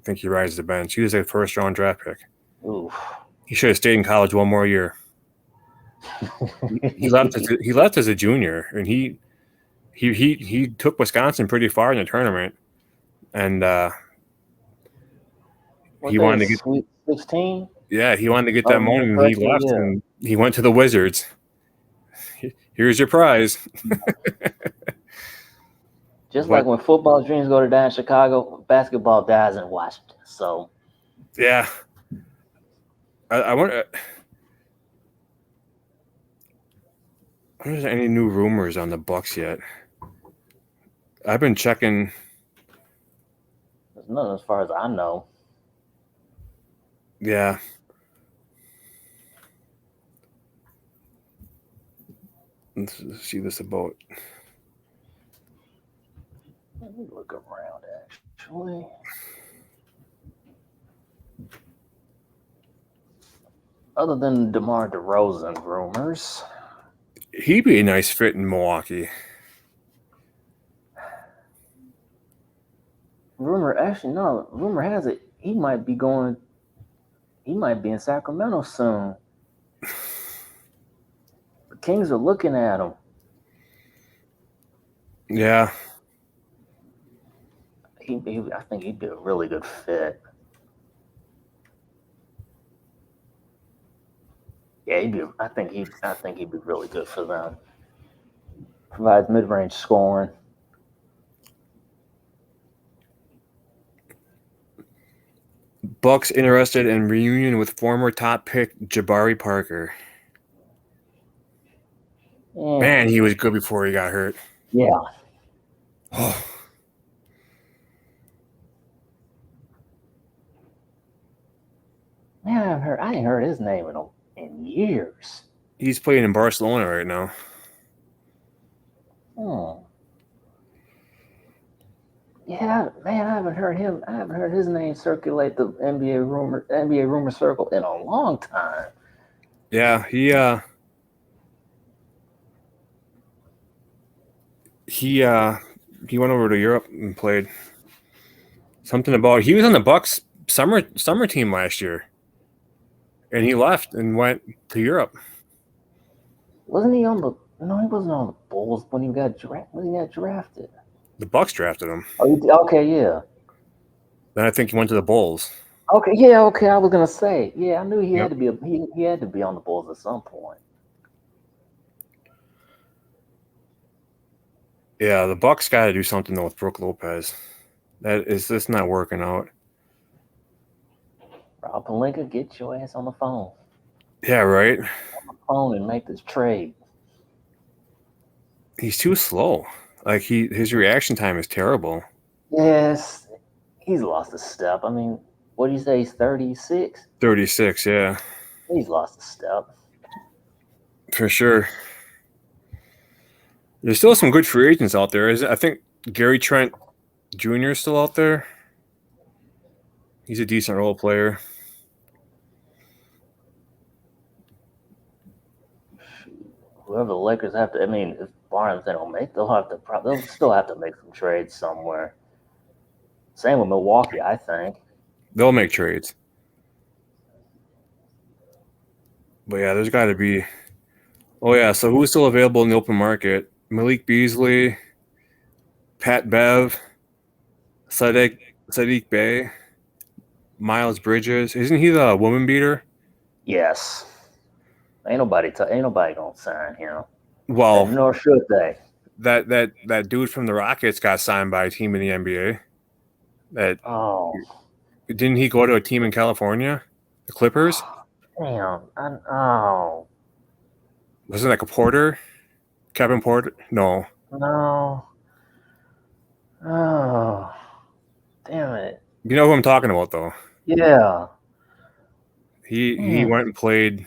think he rides the bench. He was a first-round draft pick. Oof. He should have stayed in college one more year. He left as a junior, and he took Wisconsin pretty far in the tournament, and he wanted to get Sweet 16. Yeah, he wanted to get that money, and he left, and he went to the Wizards. Here's your prize. Just like when football dreams go to die in Chicago, basketball dies in Washington. So, yeah, I wonder. I wonder if there's any new rumors on the Bucks yet. I've been checking. There's none as far as I know. Yeah. Let's see this about. Let me look around, actually. Other than DeMar DeRozan rumors. He'd be a nice fit in Milwaukee. Rumor has it he might be in Sacramento soon. The Kings are looking at him. Yeah. I think he'd be a really good fit. Yeah, I think he'd be really good for them. Provides mid-range scoring. Bucks interested in reunion with former top pick Jabari Parker. Yeah. Man, he was good before he got hurt. Yeah. Man, I ain't heard his name in years. He's playing in Barcelona right now. Yeah, man, I haven't heard his name circulate the NBA rumor circle in a long time. Yeah, He went over to Europe and played. Something about he was on the Bucks summer team last year, and he left and went to Europe. Wasn't he on the? No, he wasn't on the Bulls when he got drafted. The Bucks drafted him. Oh, okay, yeah. Then I think he went to the Bulls. Okay, yeah, okay. I was gonna say, yeah, I knew he had to be. He had to be on the Bulls at some point. Yeah, the Bucks got to do something though with Brook Lopez. That is just not working out. Rob Pelinka, get your ass on the phone. Yeah, right. On the phone and make this trade. He's too slow. Like his reaction time is terrible. Yes, he's lost a step. I mean, what do you say? He's 36. 36, yeah. He's lost a step. For sure. There's still some good free agents out there. I think Gary Trent Jr. is still out there. He's a decent role player. Whoever the Lakers have to, I mean, if Barnes they don't make, they'll still have to make some trades somewhere. Same with Milwaukee, I think. They'll make trades. But yeah, there's got to be. Oh yeah, so who's still available in the open market? Malik Beasley, Pat Bev, Sadiq Bey, Miles Bridges. Isn't he the woman beater? Yes. Ain't nobody gonna sign him. Well, and nor should they. That dude from the Rockets got signed by a team in the NBA. Didn't he go to a team in California? The Clippers? Damn. Wasn't it like a Porter? Kevin Porter? No. No. Oh. Damn it. You know who I'm talking about though. Yeah. He went and played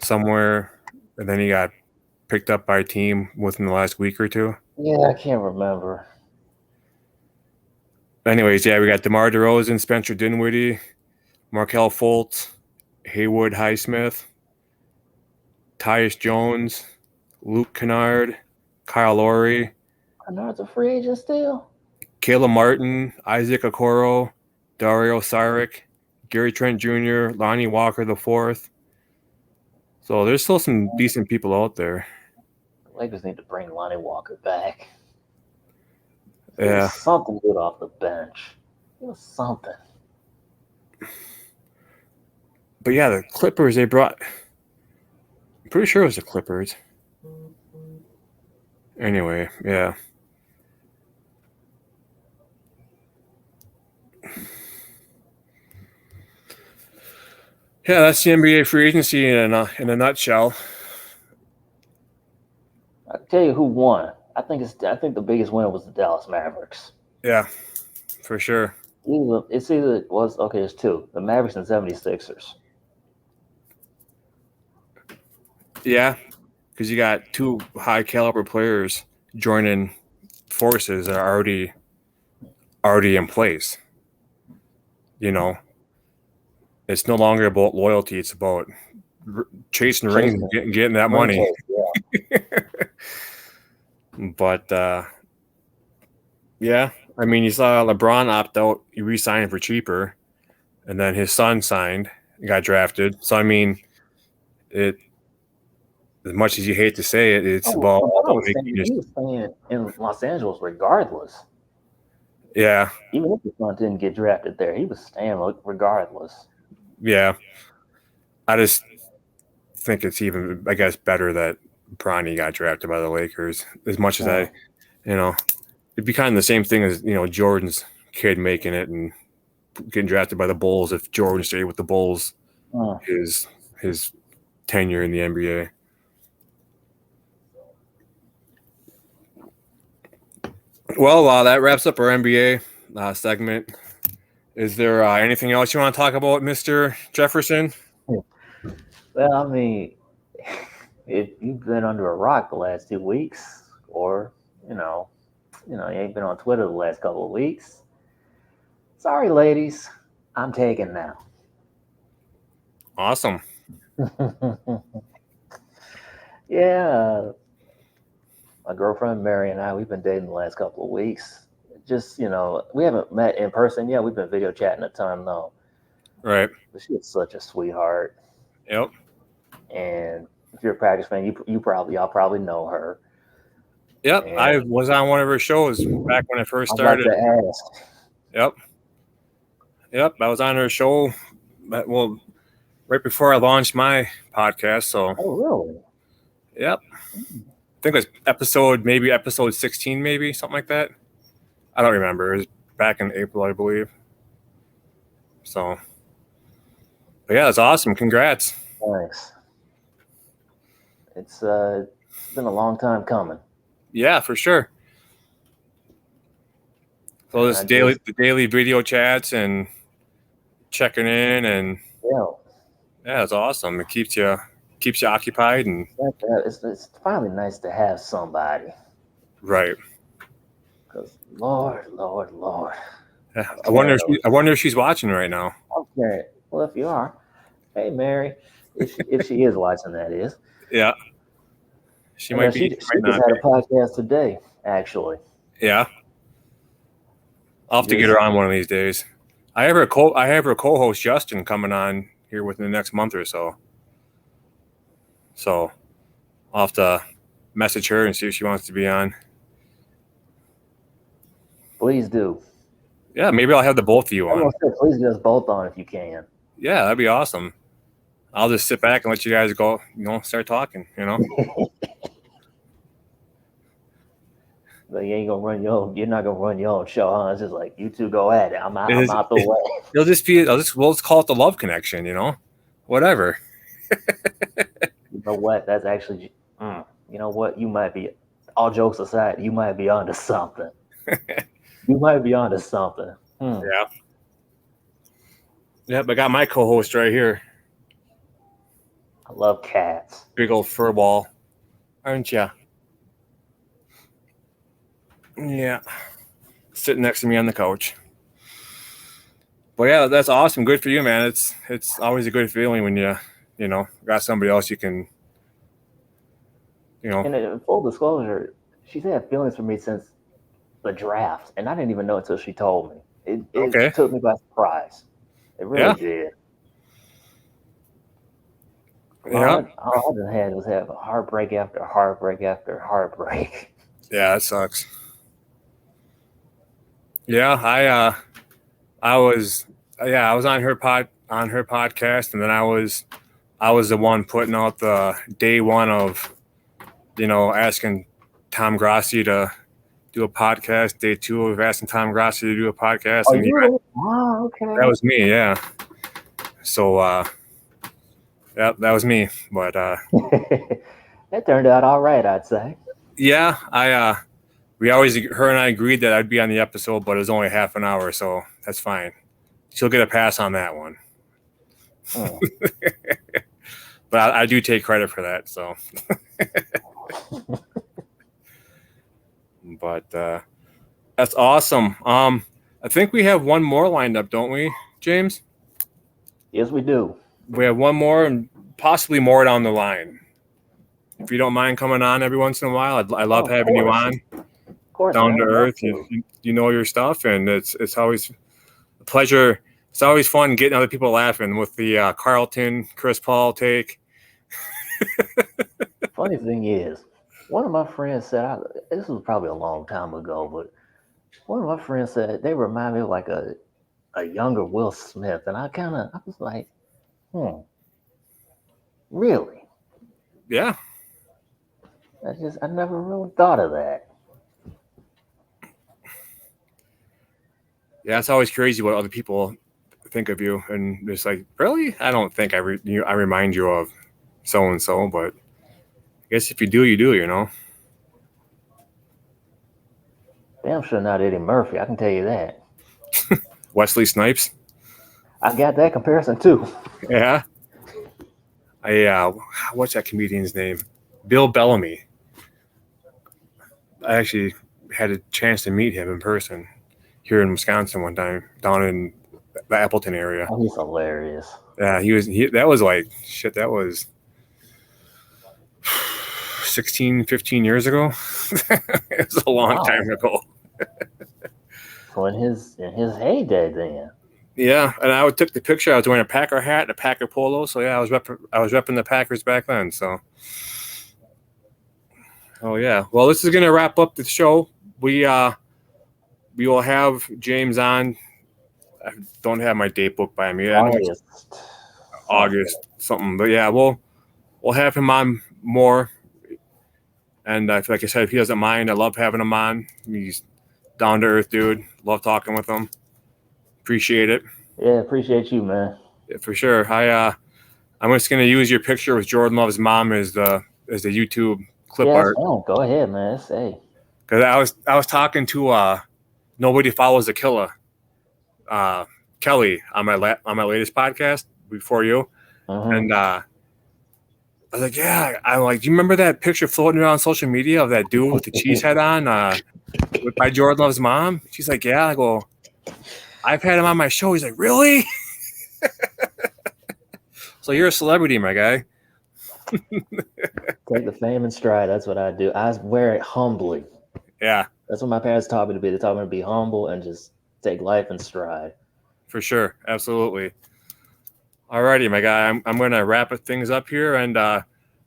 somewhere and then he got picked up by a team within the last week or two. Yeah, I can't remember. Anyways, yeah, we got DeMar DeRozan, Spencer Dinwiddie, Markelle Fultz, Haywood Highsmith, Tyus Jones, Luke Kennard, Kyle Lowry. Kennard's a free agent still? Caleb Martin, Isaac Okoro, Dario Saric, Gary Trent Jr., Lonnie Walker IV. So there's still some decent people out there. The Lakers need to bring Lonnie Walker back. Yeah. Something good off the bench. It was something. But yeah, the Clippers, they brought... I'm pretty sure it was the Clippers. Anyway, yeah. Yeah, that's the NBA free agency in a nutshell. I'll tell you who won. I think the biggest winner was the Dallas Mavericks. Yeah, for sure. There's two. The Mavericks and 76ers. Yeah, because you got two high caliber players joining forces that are already in place. You know, it's no longer about loyalty; it's about chasing rings and getting that money. Yeah. But yeah, I mean, you saw LeBron opt out; he re-signed for cheaper, and then his son signed, got drafted. So I mean, it. As much as you hate to say it, it's about making he was staying in Los Angeles regardless. Yeah. Even if the son didn't get drafted there, he was staying regardless. Yeah. I just think it's even, I guess, better that Bronny got drafted by the Lakers. As much as it'd be kind of the same thing as, Jordan's kid making it and getting drafted by the Bulls if Jordan stayed with the Bulls his tenure in the NBA. Well, that wraps up our NBA segment. Is there anything else you want to talk about, Mr. Jefferson? Well, I mean, if you've been under a rock the last 2 weeks, or you ain't been on Twitter the last couple of weeks, sorry, ladies, I'm taken now. Awesome. Yeah. My girlfriend Mary and I, we've been dating the last couple of weeks. Just, we haven't met in person yet. We've been video chatting a ton though. Right. But she is such a sweetheart. Yep. And if you're a Packers fan, y'all probably know her. Yep. And I was on one of her shows back when I first started. I'm about to ask. Yep. I was on her show. Well, right before I launched my podcast. So. Oh, really? Yep. I think it was episode 16, maybe something like that. I don't remember. It was back in April, I believe. So, but yeah, it's awesome. Congrats. Thanks. It's been a long time coming. Yeah, for sure. So this the daily video chats and checking in and yeah, it's awesome. It keeps you occupied and it's finally nice to have somebody. Right. Because Lord. Yeah, I wonder if she's watching right now. Okay. Well, if you are, hey Mary, if she is watching, that is. Yeah. She might be. She just had a podcast today, actually. Yeah. I'll have to get her on one of these days. I have her co-host Justin coming on here within the next month or so. So I'll have to message her and see if she wants to be on. Please do. Yeah, maybe I'll have the both of you on. Please get us both on if you can. Yeah, that'd be awesome. I'll just sit back and let you guys go, start talking, But you ain't gonna run you're not gonna run your own show, huh? It's just like you two go at it. I'm out the way. We'll call it the love connection, whatever. You know what? That's actually, you know what? You might be, all jokes aside, you might be onto something. Yeah. Yep, I got my co-host right here. I love cats. Big old fur ball, aren't ya? Yeah, sitting next to me on the couch. But yeah, that's awesome. Good for you, man. It's always a good feeling when you got somebody else you can. And in full disclosure, she's had feelings for me since the draft, and I didn't even know until she told me. It took me by surprise. It really did. Yeah. All I had was have heartbreak after heartbreak after heartbreak. Yeah, it sucks. Yeah, I was on her podcast, and then I was the one putting out the day one of, asking Tom Grassi to do a podcast. Day two of asking Tom Grassi to do a podcast. Oh, okay. That was me, yeah. So, yeah, that was me. But that turned out all right, I'd say. Yeah, her and I agreed that I'd be on the episode, but it was only half an hour, so that's fine. She'll get a pass on that one. Oh. But I do take credit for that, so. But that's awesome. I think we have one more lined up, don't we, James? Yes, we do. We have one more and possibly more down the line. If you don't mind coming on every once in a while, I love having you on. Of course, down to earth. You know your stuff, and it's always a pleasure. It's always fun getting other people laughing with the Carlton, Chris Paul take. Funny thing is, one of my friends said, this was probably a long time ago, but one of my friends said they remind me of like a younger Will Smith, and I was like, really? Yeah. I never really thought of that. Yeah, it's always crazy what other people think of you, and it's like, really? I don't think I remind you of so and so, but I guess if you do, you do. Damn sure not Eddie Murphy. I can tell you that. Wesley Snipes. I got that comparison too. Yeah. What's that comedian's name? Bill Bellamy. I actually had a chance to meet him in person here in Wisconsin one time, down in the Appleton area. Oh, he's hilarious. Yeah, that was like shit. That was 16, 15 years ago. It was a long time ago. So in his heyday, then. Yeah, and I took the picture. I was wearing a Packer hat and a Packer polo. So yeah, I was repping the Packers back then. So, oh yeah. Well, this is gonna wrap up the show. We will have James on. I don't have my date book by me. August something, but yeah, we'll have him on more. And like I said, if he doesn't mind, I love having him on. He's down to earth dude. Love talking with him. Appreciate it. Yeah, appreciate you, man. Yeah, for sure. I'm just gonna use your picture with Jordan Love's mom as the YouTube clip art. Oh, go ahead, man. Say. Because I was talking to Nobody Follows the Killer, Kelly on my latest podcast before you, and I was like, yeah, I'm like, do you remember that picture floating around social media of that dude with the cheese head on, by Jordan Love's mom? She's like, yeah. I go, I've had him on my show. He's like, really? So you're a celebrity, my guy. Take the fame in stride. That's what I do. I wear it humbly. Yeah. That's what my parents taught me to be. They taught me to be humble and just take life in stride. For sure. Absolutely. Alrighty, my guy. I'm going to wrap things up here. And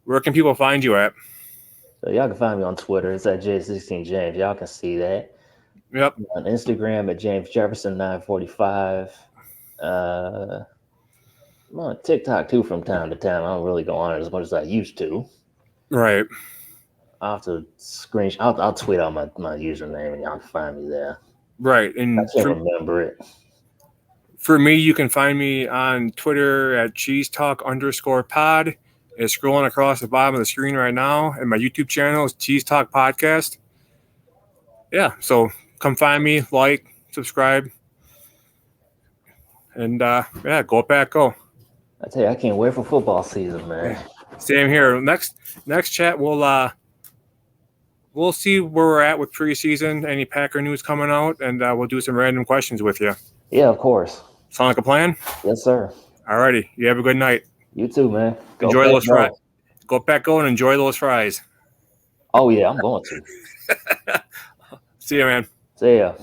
where can people find you at? So y'all can find me on Twitter. It's at J16James. Y'all can see that. Yep. On Instagram at James Jefferson 945. I'm on TikTok too from time to time. I don't really go on it as much as I used to. Right. I'll have to screenshot. I'll tweet out my username and y'all can find me there. Right. And I can't remember it. For me, you can find me on Twitter at cheesetalk_pod. It's scrolling across the bottom of the screen right now. And my YouTube channel is Cheese Talk Podcast. Yeah. So come find me, like, subscribe. And yeah, go Pack, go. I tell you, I can't wait for football season, man. Same here. Next chat, we'll see where we're at with preseason, any Packer news coming out, and we'll do some random questions with you. Yeah, of course. Sound like a plan? Yes, sir. Alrighty. You have a good night. You too, man. Enjoy those fries. Go Pack, go and enjoy those fries. Oh, yeah, I'm going to. See ya, man. See ya.